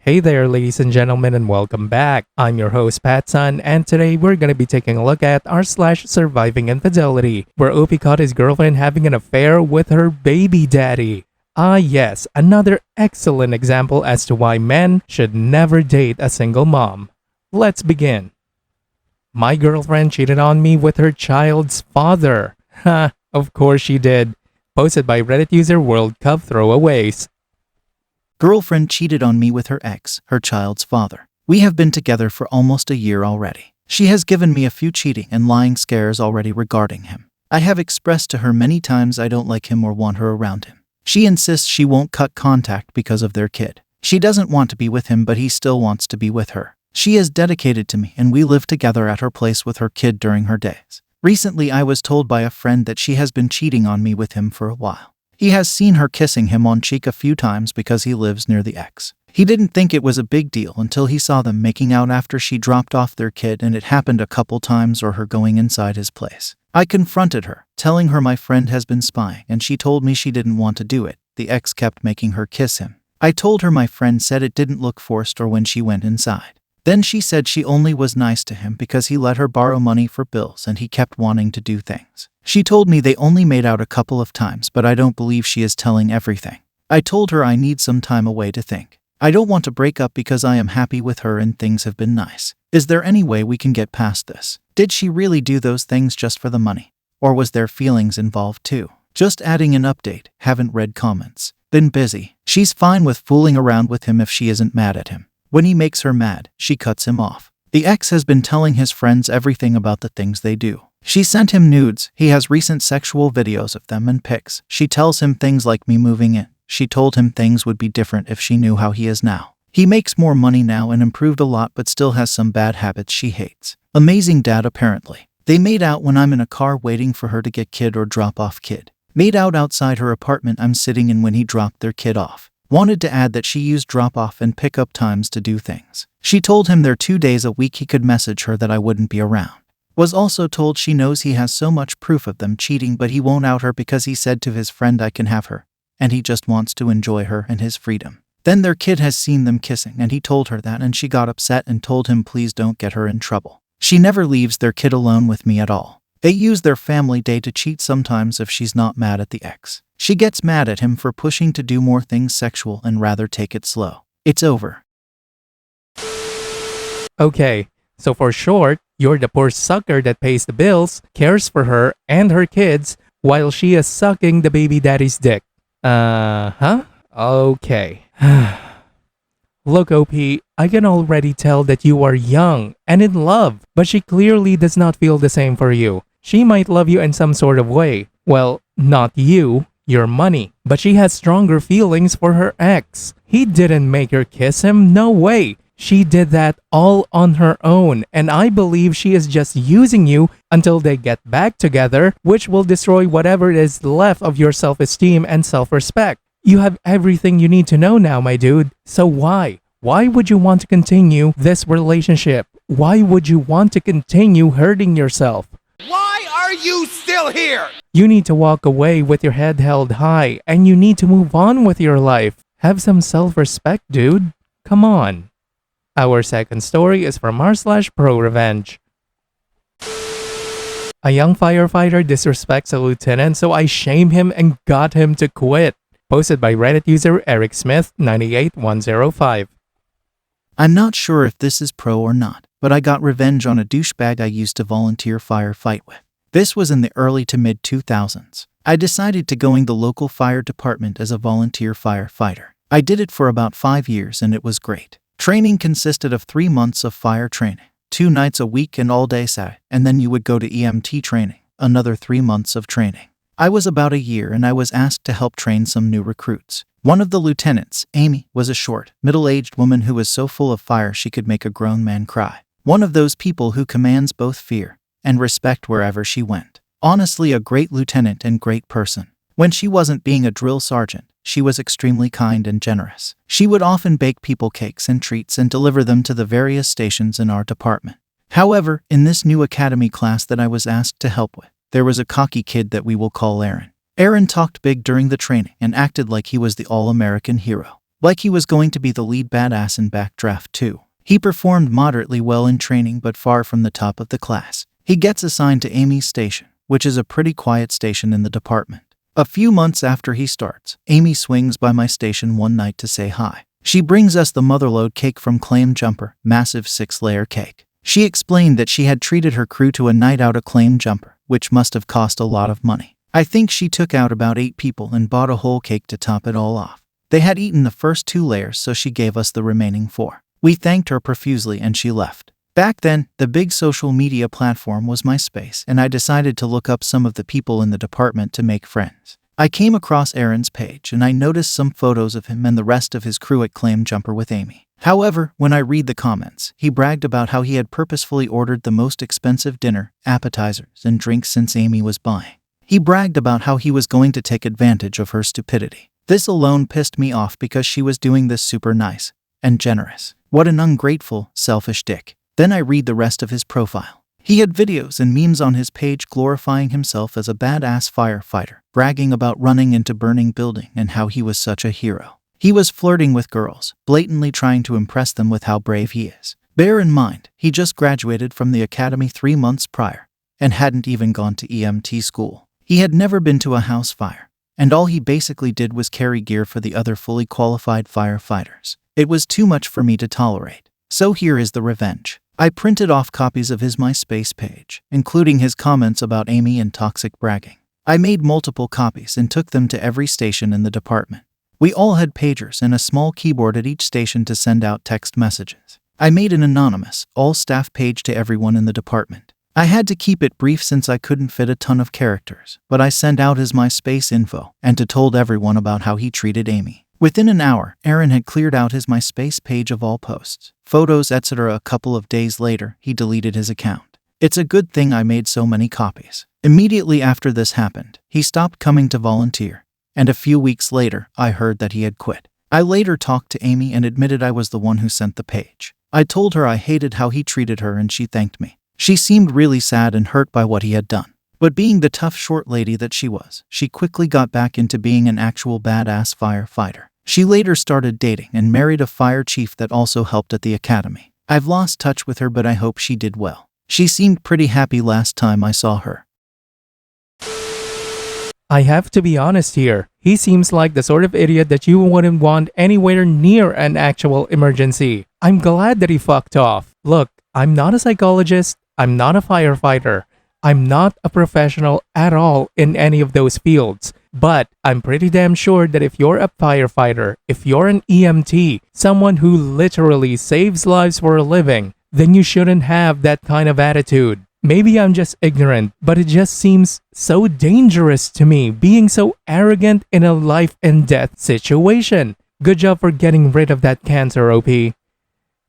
Hey there, ladies and gentlemen, and welcome back. I'm your host, PattSun, and today we're gonna be taking a look at r/surviving infidelity, where Opie caught his girlfriend having an affair with her baby daddy. Ah yes, another excellent example as to why men should never date a single mom. Let's begin. My girlfriend cheated on me with her child's father. Ha, of course she did. Posted by Reddit user World Cup Throwaways. Girlfriend cheated on me with her ex, her child's father. We have been together for almost a year already. She has given me a few cheating and lying scares already regarding him. I have expressed to her many times I don't like him or want her around him. She insists she won't cut contact because of their kid. She doesn't want to be with him, but he still wants to be with her. She is dedicated to me and we live together at her place with her kid during her days. Recently I was told by a friend that she has been cheating on me with him for a while. He has seen her kissing him on cheek a few times because he lives near the ex. He didn't think it was a big deal until he saw them making out after she dropped off their kid, and it happened a couple times, or her going inside his place. I confronted her, telling her my friend has been spying, and she told me she didn't want to do it. The ex kept making her kiss him. I told her my friend said it didn't look forced or when she went inside. Then she said she only was nice to him because he let her borrow money for bills and he kept wanting to do things. She told me they only made out a couple of times, but I don't believe she is telling everything. I told her I need some time away to think. I don't want to break up because I am happy with her and things have been nice. Is there any way we can get past this? Did she really do those things just for the money? Or was there feelings involved too? Just adding an update, haven't read comments. Been busy. She's fine with fooling around with him if she isn't mad at him. When he makes her mad, she cuts him off. The ex has been telling his friends everything about the things they do. She sent him nudes. He has recent sexual videos of them and pics. She tells him things like me moving in. She told him things would be different if she knew how he is now. He makes more money now and improved a lot, but still has some bad habits she hates. Amazing dad apparently. They made out when I'm in a car waiting for her to get kid or drop off kid. Made out outside her apartment I'm sitting in when he dropped their kid off. Wanted to add that she used drop-off and pick-up times to do things. She told him there 2 days a week he could message her that I wouldn't be around. Was also told she knows he has so much proof of them cheating, but he won't out her because he said to his friend I can have her, and he just wants to enjoy her and his freedom. Then their kid has seen them kissing and he told her that, and she got upset and told him please don't get her in trouble. She never leaves their kid alone with me at all. They use their family day to cheat sometimes if she's not mad at the ex. She gets mad at him for pushing to do more things sexual and rather take it slow. It's over. Okay, so for short, you're the poor sucker that pays the bills, cares for her and her kids, while she is sucking the baby daddy's dick. Huh? Okay. Look, OP, I can already tell that you are young and in love, but she clearly does not feel the same for you. She might love you in some sort of way. Well, not you, your money. But she has stronger feelings for her ex. He didn't make her kiss him, no way. She did that all on her own, and I believe she is just using you until they get back together, which will destroy whatever is left of your self-esteem and self-respect. You have everything you need to know now, my dude. So why? Why would you want to continue this relationship? Why would you want to continue hurting yourself? Why are you still here? You need to walk away with your head held high, and you need to move on with your life. Have some self-respect, dude. Come on. Our second story is from r/ProRevenge. A young firefighter disrespects a lieutenant, so I shame him and got him to quit. Posted by Reddit user Eric Smith 98105. I'm not sure if this is pro or not, but I got revenge on a douchebag I used to volunteer firefight with. This was in the early to mid 2000s. I decided to join the local fire department as a volunteer firefighter. I did it for about 5 years and it was great. Training consisted of 3 months of fire training, 2 nights a week and all day Saturday, and then you would go to EMT training, another 3 months of training. I was about a year and I was asked to help train some new recruits. One of the lieutenants, Amy, was a short, middle-aged woman who was so full of fire she could make a grown man cry. One of those people who commands both fear and respect wherever she went. Honestly, a great lieutenant and great person. When she wasn't being a drill sergeant, she was extremely kind and generous. She would often bake people cakes and treats and deliver them to the various stations in our department. However, in this new academy class that I was asked to help with, there was a cocky kid that we will call Aaron. Aaron talked big during the training and acted like he was the all-American hero. like he was going to be the lead badass in Backdraft 2. He performed moderately well in training but far from the top of the class. He gets assigned to Amy's station, which is a pretty quiet station in the department. A few months after he starts, Amy swings by my station one night to say hi. She brings us the motherlode cake from Claim Jumper, massive 6-layer cake. She explained that she had treated her crew to a night out at Claim Jumper, which must have cost a lot of money. I think she took out about 8 people and bought a whole cake to top it all off. They had eaten the first 2 layers, so she gave us the remaining 4. We thanked her profusely and she left. Back then, the big social media platform was MySpace, and I decided to look up some of the people in the department to make friends. I came across Aaron's page and I noticed some photos of him and the rest of his crew at Claim Jumper with Amy. However, when I read the comments, he bragged about how he had purposefully ordered the most expensive dinner, appetizers, and drinks since Amy was buying. He bragged about how he was going to take advantage of her stupidity. This alone pissed me off because she was doing this super nice and generous. What an ungrateful, selfish dick. Then I read the rest of his profile. He had videos and memes on his page glorifying himself as a badass firefighter, bragging about running into burning building and how he was such a hero. He was flirting with girls, blatantly trying to impress them with how brave he is. Bear in mind, he just graduated from the academy 3 months prior and hadn't even gone to EMT school. He had never been to a house fire, and all he basically did was carry gear for the other fully qualified firefighters. It was too much for me to tolerate. So here is the revenge. I printed off copies of his MySpace page, including his comments about Amy and toxic bragging. I made multiple copies and took them to every station in the department. We all had pagers and a small keyboard at each station to send out text messages. I made an anonymous, all-staff page to everyone in the department. I had to keep it brief since I couldn't fit a ton of characters, but I sent out his MySpace info and told everyone about how he treated Amy. Within an hour, Aaron had cleared out his MySpace page of all posts, photos, etc. A couple of days later, he deleted his account. It's a good thing I made so many copies. Immediately after this happened, he stopped coming to volunteer, and a few weeks later, I heard that he had quit. I later talked to Amy and admitted I was the one who sent the page. I told her I hated how he treated her and she thanked me. She seemed really sad and hurt by what he had done. But being the tough short lady that she was, she quickly got back into being an actual badass firefighter. She later started dating and married a fire chief that also helped at the academy. I've lost touch with her, but I hope she did well. She seemed pretty happy last time I saw her. I have to be honest here. He seems like the sort of idiot that you wouldn't want anywhere near an actual emergency. I'm glad that he fucked off. Look, I'm not a psychologist. I'm not a firefighter. I'm not a professional at all in any of those fields. But I'm pretty damn sure that if you're a firefighter, if you're an EMT, someone who literally saves lives for a living, then you shouldn't have that kind of attitude. Maybe I'm just ignorant, but it just seems so dangerous to me, being so arrogant in a life and death situation. Good job for getting rid of that cancer, OP.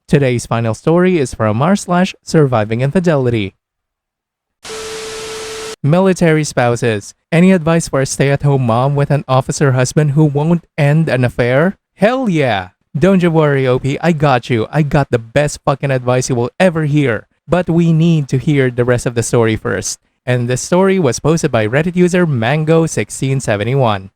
Today's final story is from r/SurvivingInfidelity. Military spouses. Any advice for a stay-at-home mom with an officer husband who won't end an affair? Hell yeah! Don't you worry, OP, I got you. I got the best fucking advice you will ever hear. But we need to hear the rest of the story first. And this story was posted by Reddit user Mango1671.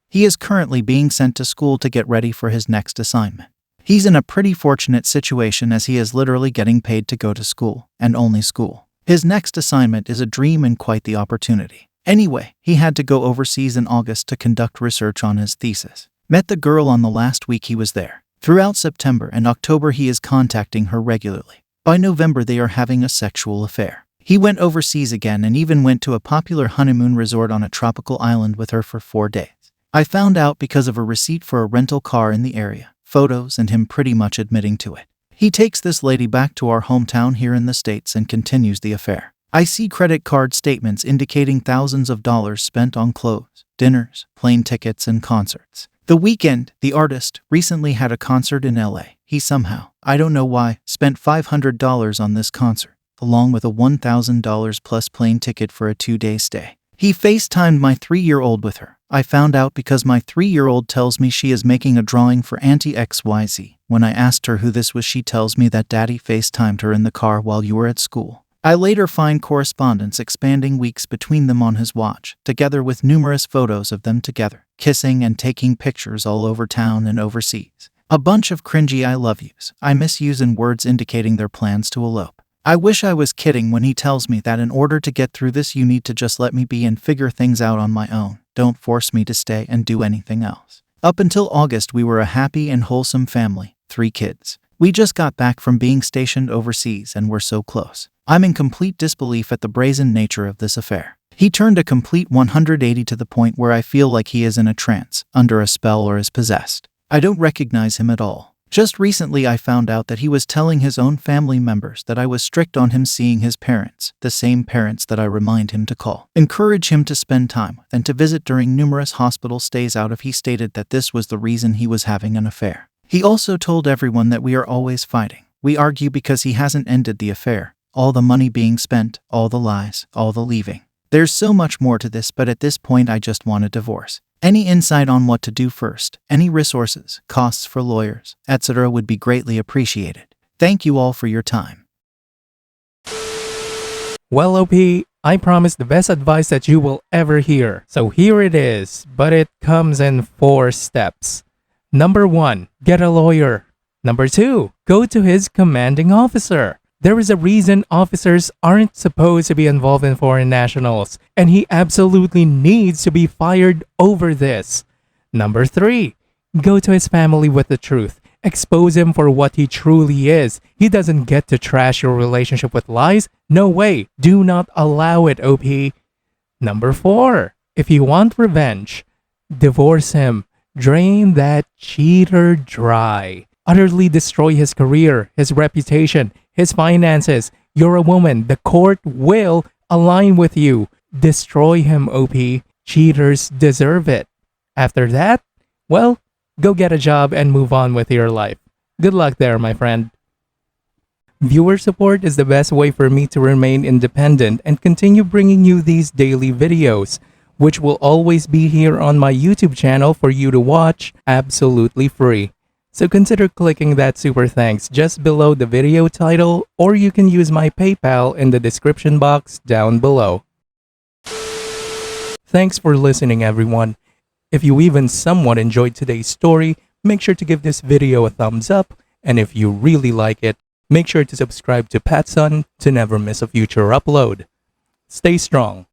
He is currently being sent to school to get ready for his next assignment. He's in a pretty fortunate situation as he is literally getting paid to go to school, and only school. His next assignment is a dream and quite the opportunity. Anyway, he had to go overseas in August to conduct research on his thesis. Met the girl on the last week he was there. Throughout September and October he is contacting her regularly. By November they are having a sexual affair. He went overseas again and even went to a popular honeymoon resort on a tropical island with her for 4 days. I found out because of a receipt for a rental car in the area, photos, and him pretty much admitting to it. He takes this lady back to our hometown here in the States and continues the affair. I see credit card statements indicating thousands of dollars spent on clothes, dinners, plane tickets, and concerts. The Weeknd, the artist, recently had a concert in LA. He somehow, I don't know why, spent $500 on this concert, along with a $1,000 plus plane ticket for a 2-day stay. He FaceTimed my 3-year-old with her. I found out because my 3-year-old tells me she is making a drawing for Auntie XYZ. When I asked her who this was, she tells me that Daddy FaceTimed her in the car while you were at school. I later find correspondence expanding weeks between them on his watch, together with numerous photos of them together, kissing and taking pictures all over town and overseas. A bunch of cringy I love yous, I miss yous and words indicating their plans to elope. I wish I was kidding when he tells me that in order to get through this you need to just let me be and figure things out on my own. Don't force me to stay and do anything else. Up until August we were a happy and wholesome family, 3 kids. We just got back from being stationed overseas and were so close. I'm in complete disbelief at the brazen nature of this affair. He turned a complete 180 to the point where I feel like he is in a trance, under a spell, or is possessed. I don't recognize him at all. Just recently I found out that he was telling his own family members that I was strict on him seeing his parents, the same parents that I remind him to call, encourage him to spend time with, and to visit during numerous hospital stays out of. He stated that this was the reason he was having an affair. He also told everyone that we are always fighting. We argue because he hasn't ended the affair. All the money being spent, all the lies, all the leaving. There's so much more to this, but at this point I just want a divorce. Any insight on what to do first, any resources, costs for lawyers, etc. would be greatly appreciated. Thank you all for your time. Well, OP, I promise the best advice that you will ever hear. So here it is, but it comes in 4 steps. Number 1, get a lawyer. Number 2, go to his commanding officer. There is a reason officers aren't supposed to be involved in foreign nationals, and he absolutely needs to be fired over this. Number 3, go to his family with the truth. Expose him for what he truly is. He doesn't get to trash your relationship with lies. No way. Do not allow it, OP. Number 4, if you want revenge, divorce him. Drain that cheater dry. Utterly destroy his career, his reputation, his finances. You're a woman. The court will align with you. Destroy him, OP. Cheaters deserve it. After that, well, go get a job and move on with your life. Good luck there, my friend. Viewer support is the best way for me to remain independent and continue bringing you these daily videos, which will always be here on my YouTube channel for you to watch absolutely free. So consider clicking that super thanks just below the video title, or you can use my PayPal in the description box down below. Thanks for listening, everyone. If you even somewhat enjoyed today's story, make sure to give this video a thumbs up, and if you really like it, make sure to subscribe to PattSun to never miss a future upload. Stay strong.